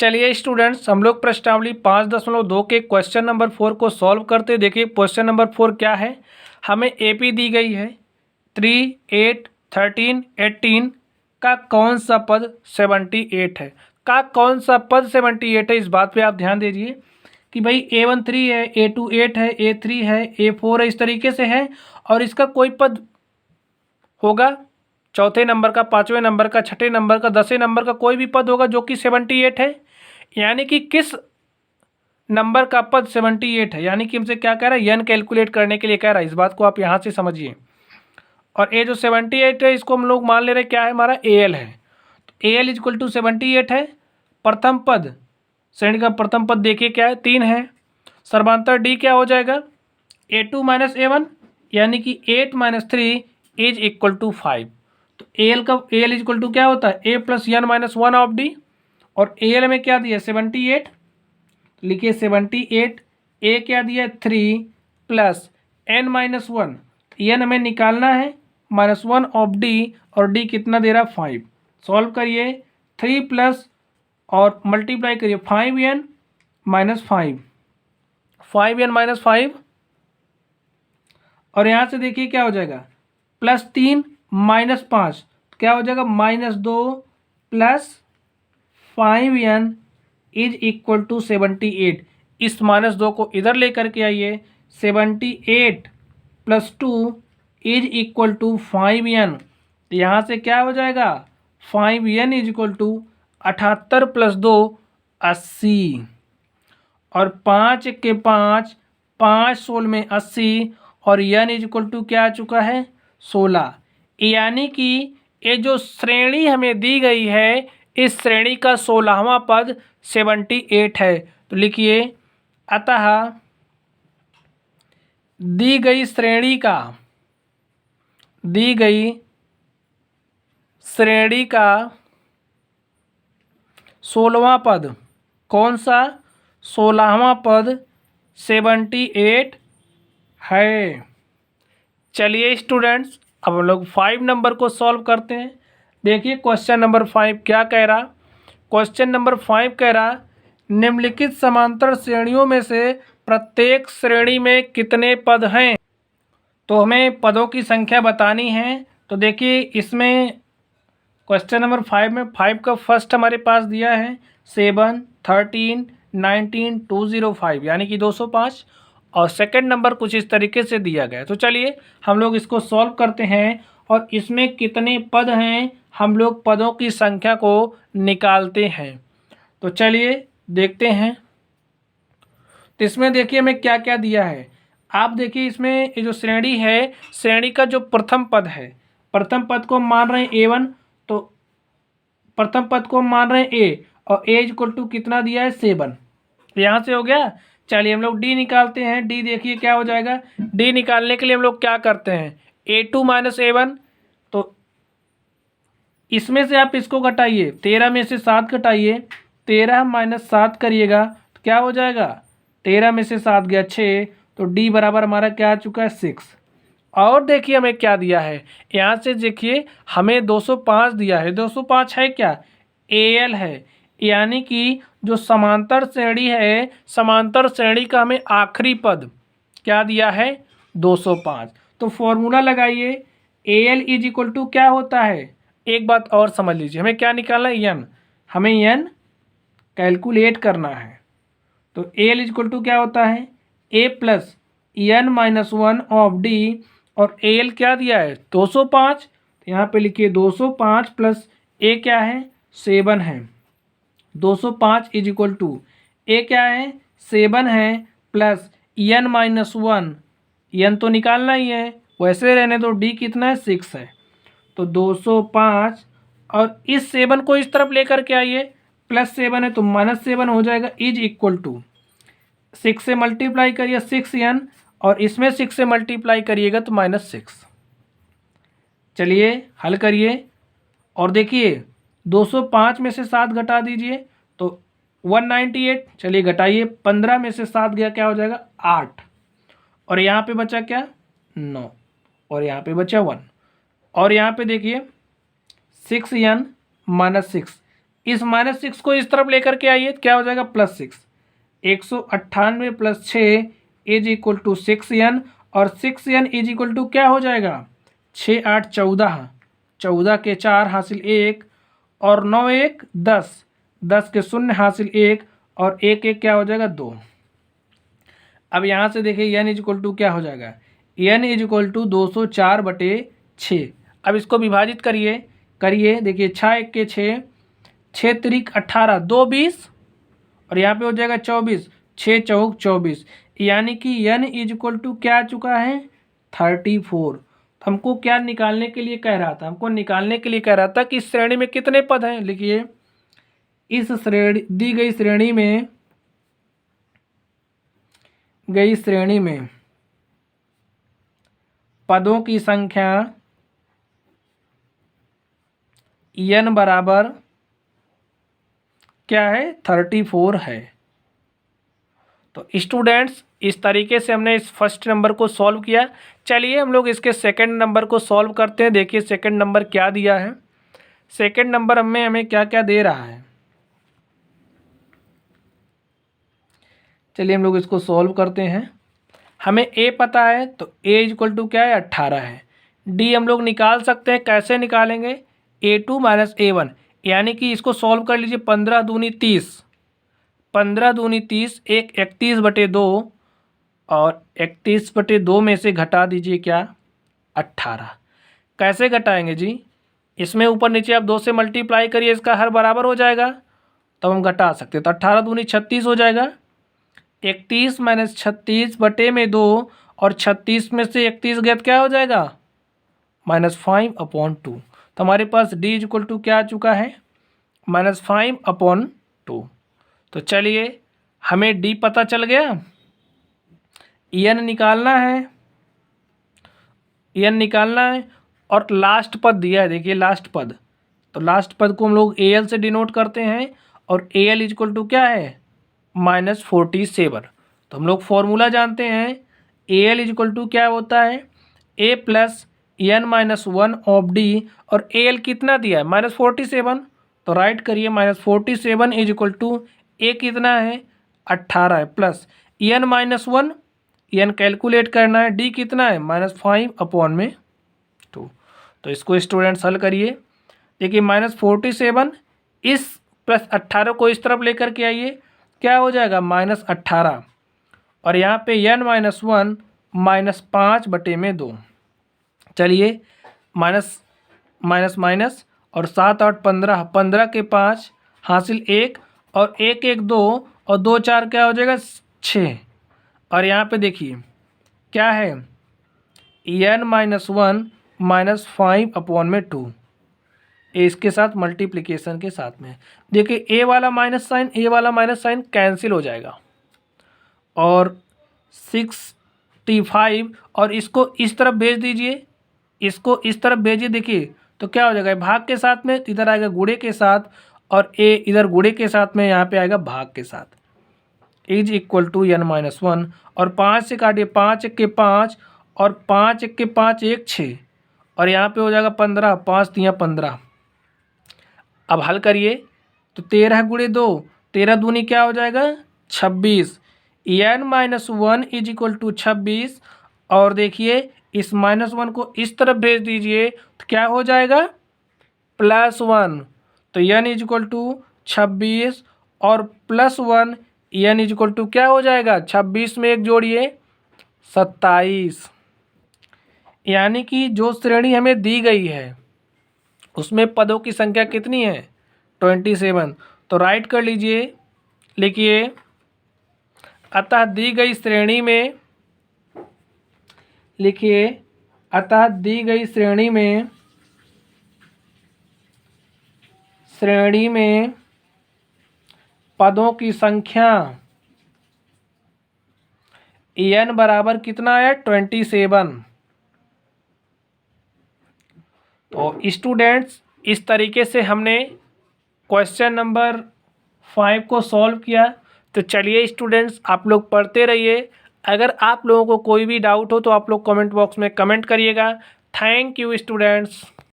चलिए स्टूडेंट्स, हम लोग प्रश्नावली 5.2 के क्वेश्चन नंबर 4 को सॉल्व करते। देखिए क्वेश्चन नंबर 4 क्या है। हमें एपी दी गई है 3, 8, 13, 18 का कौन सा पद 78 है। का कौन सा पद 78 है, इस बात पे आप ध्यान दीजिए कि भाई A1 3 है, A2 8 है, A3 है, A4 है, इस तरीके से है। और इसका कोई पद होगा चौथे नंबर का, पाँचवें नंबर का, छठे नंबर का, 10वें नंबर का, कोई भी पद होगा जो कि 78 है। यानी कि किस नंबर का पद 78 है, यानी कि हमसे क्या कह रहा है, n कैलकुलेट करने के लिए कह रहा है। इस बात को आप यहाँ से समझिए। और ये जो 78 है इसको हम लोग मान ले रहे क्या है, हमारा AL है। तो AL इक्वल टू 78 है। प्रथम पद, श्रेणी का प्रथम पद देखिए क्या है, 3 है। सर्वांतर D क्या हो जाएगा, A2 माइनस A1, यानी कि 8 माइनस 3 इज इक्वल टू 5। तो AL इक्वल टू क्या होता है, A plus n minus 1 of D। और AL में क्या दिया 78, लिखिए 78। A क्या दिया 3 प्लस n माइनस 1, n हमें निकालना है, माइनस 1 ऑफ D। और D कितना दे रहा 5। सॉल्व करिए, 3 प्लस और मल्टीप्लाई करिए 5n माइनस 5, 5n माइनस 5। और यहाँ से देखिए क्या हो जाएगा, प्लस 3 माइनस 5 क्या हो जाएगा, minus 2 plus 5n is equal to 78। इस माइनस 2 को इधर लेकर के आइए, 78 plus 2 is equal to 5n। तो यहाँ से क्या हो जाएगा, 5n is equal to 78 plus 2 80। और 5 के 5, 5 16 में 80। और n इज इक्वल टू क्या आ चुका है 16। यानी कि ये जो श्रेणी हमें दी गई है, इस श्रेणी का 16वां पद 78 है। तो लिखिए, अतः दी गई श्रेणी का 16वां पद, कौन सा 16वां पद 78 है। चलिए स्टूडेंट्स, अब हम लोग 5 नंबर को सॉल्व करते हैं। देखिए क्वेश्चन नंबर 5 क्या कह रहा। क्वेश्चन नंबर 5 कह रहा, निम्नलिखित समांतर श्रेणियों में से प्रत्येक श्रेणी में कितने पद हैं। तो हमें पदों की संख्या बतानी है। तो देखिए इसमें क्वेश्चन नंबर 5 में 5 का फर्स्ट हमारे पास दिया है 7, 13, 19, 205, यानी कि 205। और सेकंड नंबर कुछ इस तरीके से दिया गया है। तो चलिए हम लोग इसको सॉल्व करते हैं। और इसमें कितने पद हैं, हम लोग पदों की संख्या को निकालते हैं। तो चलिए देखते हैं। तो इसमें देखिए हमें क्या क्या दिया है। आप देखिए इसमें ये जो श्रेणी है, श्रेणी का जो प्रथम पद है, प्रथम पद को हम मान रहे हैं A1। तो प्रथम पद को हम मान रहे हैं A, और A इक्वल टू कितना दिया है 7। यहाँ से हो गया। चलिए हम लोग D निकालते हैं। D देखिए क्या हो जाएगा, D निकालने के लिए हम लोग क्या करते हैं, A2 माइनस A1। तो इसमें से आप इसको घटाइए, 13 में से 7 घटाइए, 13 माइनस 7 करिएगा तो क्या हो जाएगा, 13 में से 7 गया 6। तो D बराबर हमारा क्या आ चुका है 6। और देखिए हमें क्या दिया है, यहाँ से देखिए हमें 205 दिया है। 205 है क्या, AL है। यानी कि जो समांतर श्रेणी है, समांतर श्रेणी का हमें आखिरी पद क्या दिया है 205। तो फॉर्मूला लगाइए, AL इज इक्वल टू क्या होता है। एक बात और समझ लीजिए, हमें क्या निकालना है, n। हमें n कैलकुलेट करना है। तो AL इज इक्वल टू क्या होता है, A plus n minus 1 of D। और AL क्या दिया है 205। तो यहाँ पे लिखिए 205 प्लस A क्या है 7 है। 205 इज इक्वल टू A क्या है 7 है, प्लस n माइनस 1, n तो निकालना ही है, वैसे रहने दो। D कितना है 6 है। तो 205, और इस 7 को इस तरफ लेकर के आइए, प्लस 7 है तो माइनस 7 हो जाएगा, इज इक्वल टू 6 से मल्टीप्लाई करिए 6n, और इसमें 6 से मल्टीप्लाई करिएगा तो माइनस 6। चलिए हल करिए। और देखिए 205 में से 7 घटा दीजिए तो 198। चलिए घटाइए, 15 में से 7 गया क्या हो जाएगा 8। और यहाँ पे बचा क्या 9, और यहाँ पे बचा 1। और यहाँ पे देखिए 6n माइनस 6, इस -6 को इस तरफ लेकर के आइए, क्या हो जाएगा +6। 198 + 6 इज इक्वल टू 6n, और 6n इज इक्वल टू क्या हो जाएगा 6 8 14, 14 के 4 हासिल 1, और 9 1 10, 10 के 0 हासिल 1, और 1 1 क्या हो जाएगा 2। अब यहाँ से देखिए n इज इक्वल टू क्या हो जाएगा, n इज इक्वल टू 204/6। अब इसको विभाजित करिए देखिए 6 1 के 6, 6 3 18, 2 20, और यहाँ पे हो जाएगा 24, 6 4 24, यानी कि n इज इक्वल टू क्या आ चुका है 34। हमको क्या निकालने के लिए कह रहा था, हमको निकालने के लिए कह रहा था कि इस श्रेणी में कितने पद हैं। लिखिए इस श्रेणी दी गई श्रेणी में पदों की संख्या n बराबर क्या है 34 है। तो स्टूडेंट्स इस तरीके से हमने इस फर्स्ट नंबर को सॉल्व किया। चलिए हम लोग इसके सेकंड नंबर को सॉल्व करते हैं। देखिए सेकंड नंबर क्या दिया है, सेकंड नंबर हमें क्या क्या दे रहा है। चलिए हम लोग इसको सॉल्व करते हैं। हमें a पता है तो a इक्वल टू क्या है 18 है। d हम लोग निकाल सकते हैं, कैसे निकालेंगे a2 - a1, यानी कि इसको सॉल्व कर लीजिए। 15 दूनी 30, 15 दूनी 30, 31/2, और 31/2 में से घटा दीजिए क्या 18। कैसे घटाएंगे जी, इसमें ऊपर नीचे आप 2 से मल्टीप्लाई करिए, इसका हर बराबर हो जाएगा तब हम घटा सकते हैं। तो 18 दूनी 36 हो जाएगा, 31 - 36/2, और 36 में से 31 गया तो क्या हो जाएगा -5/2। तो हमारे पास d इक्वल टू क्या आ चुका है -5/2। तो चलिए हमें d पता चल गया, n निकालना है, और लास्ट पद दिया है। देखिए लास्ट पद, तो लास्ट पद को हम लोग al से डिनोट करते हैं, और al इक्वल टू क्या है -47। तो हम लोग फॉर्मूला जानते हैं, al इक्वल टू क्या होता है a + n-1 ऑफ d, और al कितना दिया है -47, तो राइट करिए -47 इज इक्वल टू a कितना है 18 है, प्लस n-1, n कैलकुलेट करना है, d कितना है -5/2। तो इसको स्टूडेंट्स हल करिए। देखिए -47 इस +18 को इस तरफ लेकर के आइए, क्या हो जाएगा -18, और यहाँ पे n-1 -5/2। चलिए माइनस, और 7 8 15, 15 के 5 हासिल 1, और 1 1 2, और 2 4 क्या हो जाएगा 6, और यहाँ पे देखिए क्या है n-1 -5/2, इसके साथ मल्टीप्लिकेशन के साथ में। देखिए a वाला माइनस साइन कैंसिल हो जाएगा, और 65, और इसको इस तरफ भेज दीजिए, इसको इस तरफ भेजिए। देखिए तो क्या हो जाएगा भाग के साथ में, इधर आएगा गुणे के साथ, और a इधर गुणे के साथ में, यहाँ पे आएगा भाग के साथ, इज इक्वल टू n-1, और 5 से काटिए, 5 1 के 5, और 5 1 के 5 1 6, और यहाँ पे हो जाएगा 15, 5 3 15। अब हल करिए तो 13 × 2, 13 दूनी क्या हो जाएगा 26, n-1 इज इक्वल टू 26, और देखिए इस -1 को इस तरफ भेज दीजिए तो क्या हो जाएगा +1, तो n इज इक्वल टू 26, और +1, n इज इक्वल टू क्या हो जाएगा 26 में 1 जोड़िए 27, यानी कि जो श्रेणी हमें दी गई है उसमें पदों की संख्या कितनी है 27। तो राइट कर लीजिए, लिखिए अतः दी गई श्रेणी में, लिखिए अतः दी गई श्रेणी में पदों की संख्या n बराबर कितना है 27। तो स्टूडेंट्स इस तरीके से हमने क्वेश्चन नंबर 5 को सॉल्व किया। तो चलिए स्टूडेंट्स आप लोग पढ़ते रहिए। अगर आप लोगों को कोई भी डाउट हो तो आप लोग कमेंट बॉक्स में कमेंट करिएगा। Thank you students.